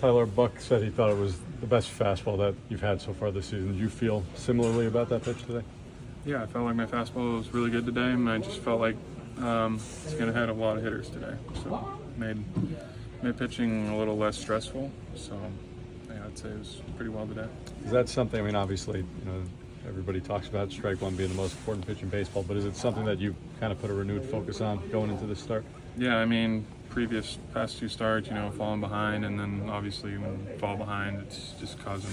Tylor, Buck said he thought it was the best fastball that you've had so far this season. Do you feel similarly about that pitch today? Yeah, I felt like my fastball was really good today, and I just felt like it's going to hit a lot of hitters today. So made pitching a little less stressful. So yeah, I'd say it was pretty well today. Is that something? I mean, obviously, everybody talks about strike one being the most important pitch in baseball, but is it something that you kind of put a renewed focus on going into this start? Yeah, I mean, past two starts, falling behind, and then obviously when you fall behind, it's just causing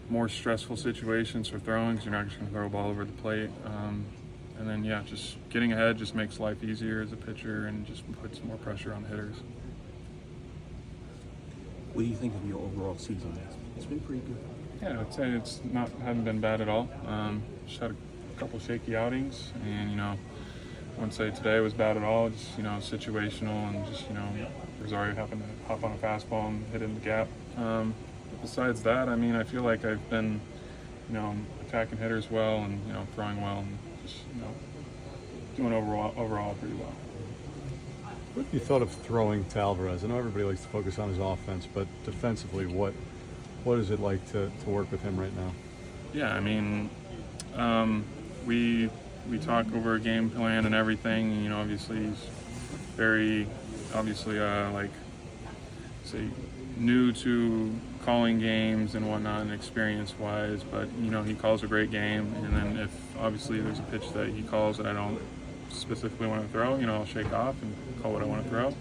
more stressful situations for throwing, because you're not just going to throw a ball over the plate. And then, yeah, just getting ahead just makes life easier as a pitcher and just puts more pressure on the hitters. What do you think of your overall season? It's been pretty good. Yeah, I'd say it's hadn't been bad at all. Just had a couple shaky outings, and I wouldn't say today was bad at all. Just situational, and just Rosario happened to hop on a fastball and hit in the gap. But besides that, I mean, I feel like I've been attacking hitters well and throwing well and just doing overall pretty well. What have you thought of throwing to Álvarez? I know everybody likes to focus on his offense, but defensively, what is it like to work with him right now? Yeah, I mean, we talk over a game plan and everything. Obviously he's very new to calling games and whatnot and experience-wise, but he calls a great game. And then if obviously there's a pitch that he calls that I don't specifically want to throw, I'll shake off and call what I want to throw.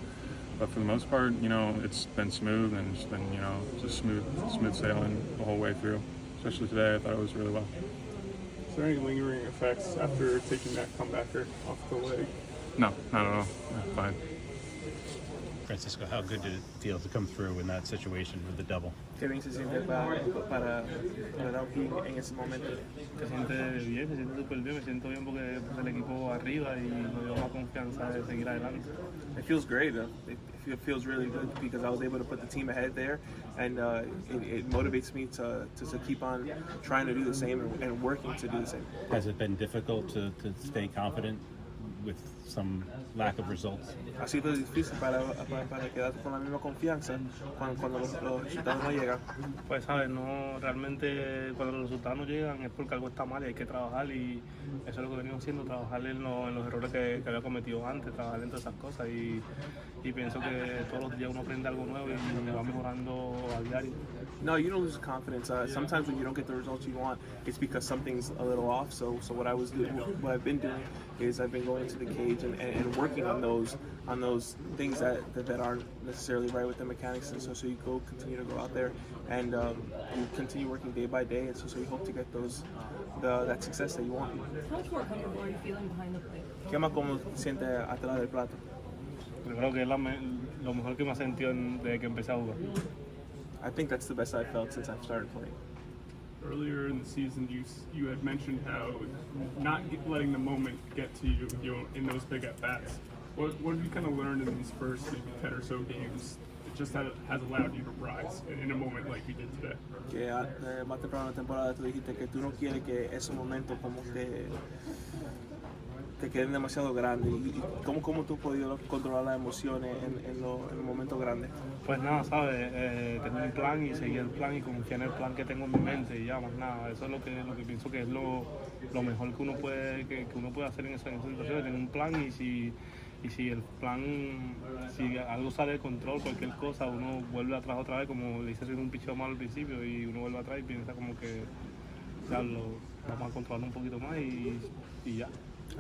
But for the most part, it's been smooth and it's been, just smooth sailing the whole way through. Especially today, I thought it was really well. Is there any lingering effects after taking that comebacker off the leg? No, not at all. Fine. Francisco, how good did it feel to come through in that situation with the double? ¿Qué bien se siente para Downey en ese momento? Se siente súper bien, me siento bien porque puse el equipo arriba y me dio más confianza de seguir adelante. It feels great. It feels really good because I was able to put the team ahead there, and it motivates me to keep on trying to do the same and working to do the same. Has it been difficult to stay confident with some lack of results? Ha sido difícil para quedarte con la misma confianza cuando los resultados no llegan. Pues sabes, no realmente cuando los resultados no llegan es porque algo está mal y hay que trabajar, y eso es lo que venimos haciendo, trabajar en los errores que había cometido antes, trabajar en todas esas cosas, y pienso que todos los días uno aprende algo nuevo y va mejorando a diario. No, you don't lose confidence. Sometimes when you don't get the results you want, it's because something's a little off. So what I've been doing is I've been going into the cage and working on those things that aren't necessarily right with the mechanics, and so you continue to go out there and you continue working day by day, and so you hope to get that success that you want. How much more comfortable are you feeling behind the plate? ¿Qué más cómodo te sientes atrás del plato? Yo creo que es lo mejor que me ha sentido desde que empecé a jugar. I think that's the best I've felt since I've started playing. Earlier in the season, you had mentioned how not letting the moment get to you in those big at bats. What have you kind of learned in these first maybe 10 or so games? It just has allowed you to rise in a moment like you did today. Que más temprano en la temporada tú dijiste que tú no quieres que esos momentos como te queden demasiado grandes. ¿Y cómo tú has podido controlar las emociones en los momentos grandes? Pues nada, ¿sabes? Tengo un plan y seguir el plan y confiar en el plan que tengo en mi mente, y ya más nada. Eso es lo que pienso que es lo mejor que uno puede hacer en esa situación, tener un plan, y si el plan, si algo sale de control, cualquier cosa, uno vuelve atrás otra vez, como le hice hacer un picheo mal al principio, y uno vuelve atrás y piensa como que ya vamos a controlar un poquito más y ya.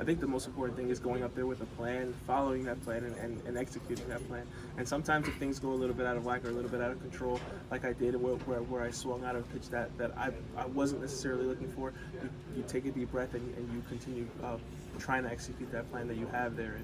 I think the most important thing is going up there with a plan, following that plan, and executing that plan. And sometimes if things go a little bit out of whack or a little bit out of control, like I did, where I swung out of a pitch that I wasn't necessarily looking for, you take a deep breath and you continue trying to execute that plan that you have there.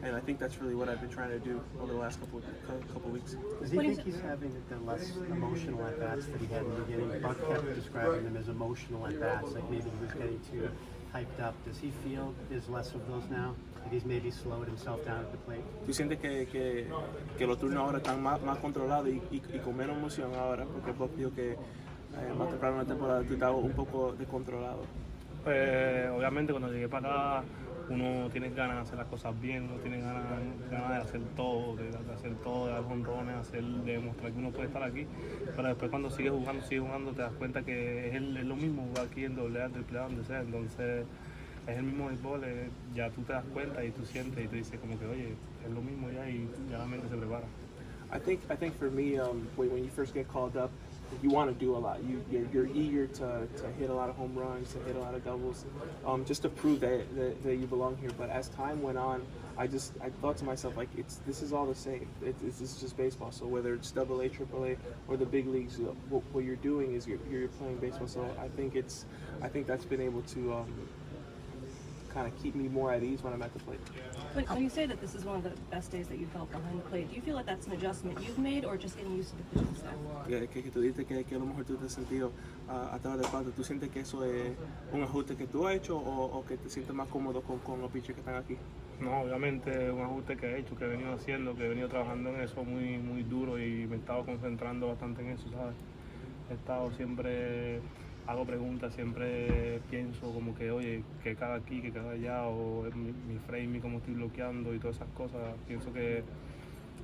And I think that's really what I've been trying to do over the last couple weeks. Does he think he's having the less emotional at-bats that he had in the beginning? Buck kept describing them as emotional at-bats, like maybe he was getting too hyped up. Does he feel there's less of those now? That he's maybe slowed himself down at the plate? ¿Tú sientes que los turnos ahora están más controlados y con menos emoción ahora? Porque Buck dijo que más temprano en la temporada tú estabas un poco descontrolado. Pues obviamente cuando llegué para acá uno tiene ganas de hacer las cosas bien, uno tiene ganas de hacer todo, de dar jonrones, de demostrar que uno puede estar aquí, pero después cuando sigues jugando, te das cuenta que es lo mismo jugar aquí en AA, AAA, donde sea, entonces es el mismo béisbol, ya tú te das cuenta y tú sientes y te dices como que oye, es lo mismo ya y ya la mente se prepara. I think for me, when you first get called up, you want to do a lot. You're eager to hit a lot of home runs, to hit a lot of doubles, just to prove that you belong here. But as time went on, I thought to myself like this is all the same. It's just baseball. So whether it's AA, AAA, or the big leagues, what you're doing is you're playing baseball. So I think that's been able to kind of keep me more at ease when I'm at the plate. When you say that this is one of the best days that you felt behind the plate, do you feel like that's an adjustment you've made or just getting used to the pitching staff? Que tú dices que a lo mejor tú te has sentido a través del plato, ¿tú sientes que eso es un ajuste que tú has hecho o que te sientes más cómodo con los pitchers que están aquí? No, obviamente un ajuste que he hecho, que he venido haciendo, que he venido trabajando en eso muy duro y me he estado concentrando bastante en eso, ¿sabes? He estado siempre, hago preguntas, siempre pienso como que, oye, que cada aquí, que cada allá, o mi frame y cómo estoy bloqueando y todas esas cosas. Pienso que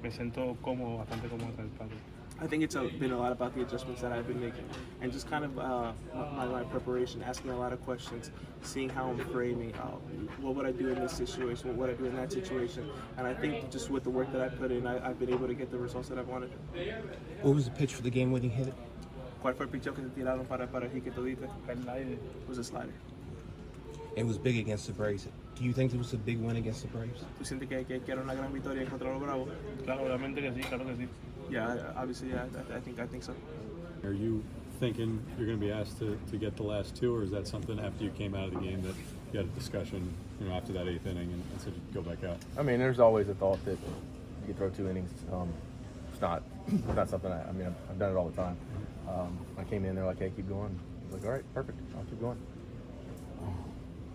me siento cómodo, bastante cómodo atrás del plato. I think it's been a lot about the adjustments that I've been making and just kind of my preparation, asking a lot of questions, seeing how I'm framing, what would I do in this situation, what would I do in that situation, and I think just with the work that I put in, I've been able to get the results that I've wanted. What was the pitch for the game-winning hit? ¿Cuál fue el picheo que te tiraron para el hit que tú diste? El aire. It was a slider. It was big against the Braves. Do you think it was a big win against the Braves? ¿Tú sientes que era una gran victoria contra los Bravos? Claro, obviamente que sí, claro que sí. Yeah, obviously, yeah, I think so. Are you thinking you're going to be asked to get the last two, or is that something after you came out of the game that you had a discussion, after that eighth inning and said go back out? I mean, there's always a thought that you could throw 2 innings. It's not something I've done it all the time. I came in there like, hey, keep going. I was like, all right, perfect, I'll keep going.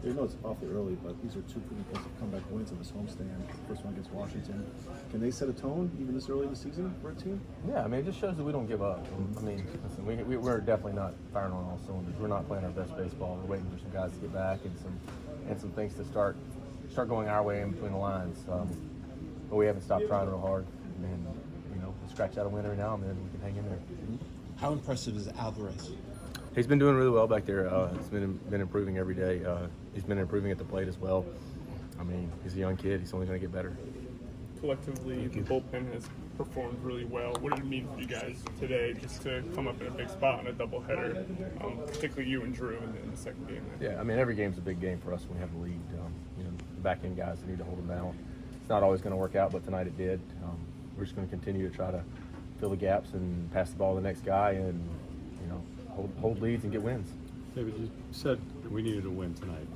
I know it's awfully early, but these are 2 pretty impressive comeback wins in this homestand. First one against Washington. Can they set a tone even this early in the season for a team? Yeah, I mean, it just shows that we don't give up. I mean, listen, we're definitely not firing on all cylinders. We're not playing our best baseball. We're waiting for some guys to get back and some things to start going our way in between the lines. But we haven't stopped trying real hard. And we'll scratch out a win every now and then. We can hang in there. How impressive is Álvarez? He's been doing really well back there. He's been improving every day. He's been improving at the plate as well. I mean, he's a young kid. He's only going to get better. Collectively, the bullpen has performed really well. What did it mean for you guys today just to come up in a big spot in a doubleheader, particularly you and Drew in the second game? Yeah, I mean, every game's a big game for us when we have the lead. The back end guys need to hold them down. It's not always going to work out, but tonight it did. We're just going to continue to try to fill the gaps and pass the ball to the next guy and hold leads and get wins. David, you said we needed a win tonight.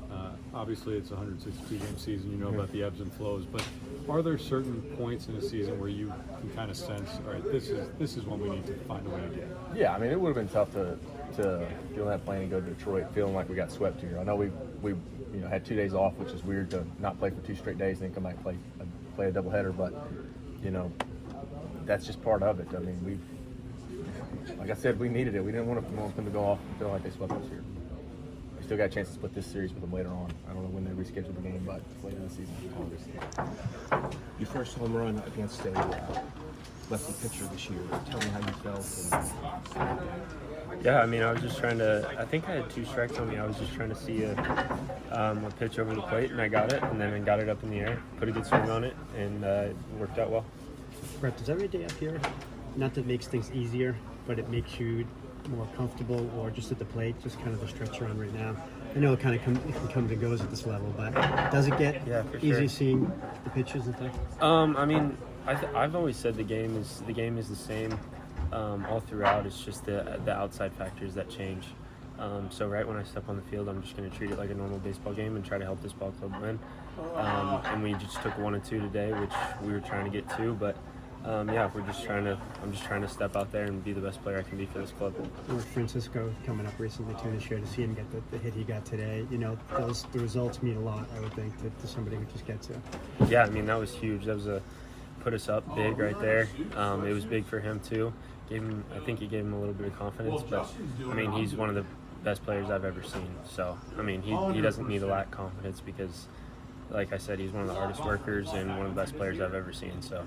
Obviously, it's a 162-game season. You know about the ebbs and flows, but are there certain points in the season where you can kind of sense, all right, this is when we need to find a win again? Yeah, I mean, it would have been tough to get on that plane and go to Detroit feeling like we got swept here. I know we had 2 days off, which is weird to not play for 2 straight days and then come back and play a doubleheader, but that's just part of it. I mean, like I said, we needed it. We didn't want them to go off and feel like they swept us here. We still got a chance to split this series with them later on. I don't know when they reschedule the game, but it's later in the season. August. Your first home run against a lefty pitcher this year. Tell me how you felt. Yeah, I mean, I was just trying to. I think I had 2 strikes on me. I was just trying to see a pitch over the plate, and I got it, and then I got it up in the air, put a good swing on it, and it worked out well. Brett, does every day up here, not that it makes things easier, but it makes you more comfortable, or just at the plate, just kind of the stretch you're on right now? I know it kind of comes and goes at this level, but does it get easy seeing the pitches and things? I mean, I've always said the game is the same all throughout. It's just the outside factors that change. So right when I step on the field, I'm just going to treat it like a normal baseball game and try to help this ball club win. And we just took 1 and 2 today, which we were trying to get 2, but I'm just trying to step out there and be the best player I can be for this club. With Francisco coming up recently too this year, to see him get the hit he got today, the results mean a lot, I would think, to somebody who just gets it. Yeah, I mean, that was huge. That was put us up big right there. It was big for him too. I think it gave him a little bit of confidence, but I mean, he's one of the best players I've ever seen. So I mean, he doesn't need to lack confidence because like I said, he's one of the hardest workers and one of the best players I've ever seen. So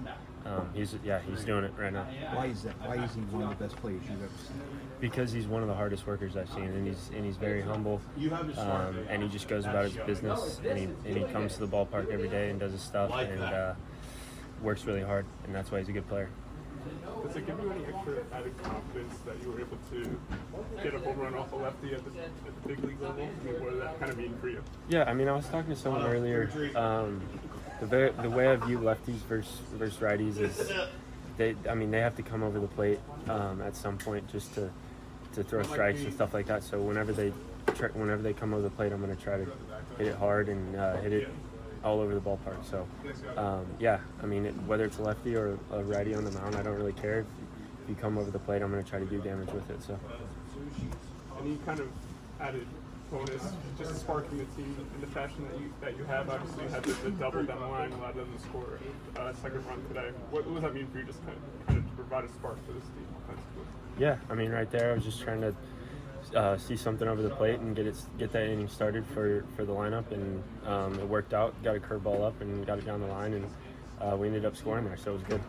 he's doing it right now. Why is that? Why is he one of the best players you've ever seen? Because he's one of the hardest workers I've seen, and he's very humble, and he just goes about his business, and he comes to the ballpark every day and does his stuff, and works really hard, and that's why he's a good player. Does it give you any extra added confidence that you were able to get a home run off a lefty at the big league level? I mean, what does that kind of mean for you? Yeah, I mean, I was talking to someone earlier. The way I view lefties versus righties is they have to come over the plate at some point just to throw strikes and stuff like that. So whenever they come over the plate, I'm going to try to hit it hard and hit it all over the ballpark. So whether it's a lefty or a righty on the mound, I don't really care. If you come over the plate, I'm going to try to do damage with it. So any kind of added bonus, just sparking the team in the fashion that you have. Obviously, you had the double down the line, allowed them to score a second run today. What does that mean for you, just kind of to provide a spark for this team offensively? Yeah, I mean, right there, I was just trying to see something over the plate and get that inning started for the lineup, and it worked out. Got a curveball up and got it down the line, and we ended up scoring there, so it was good.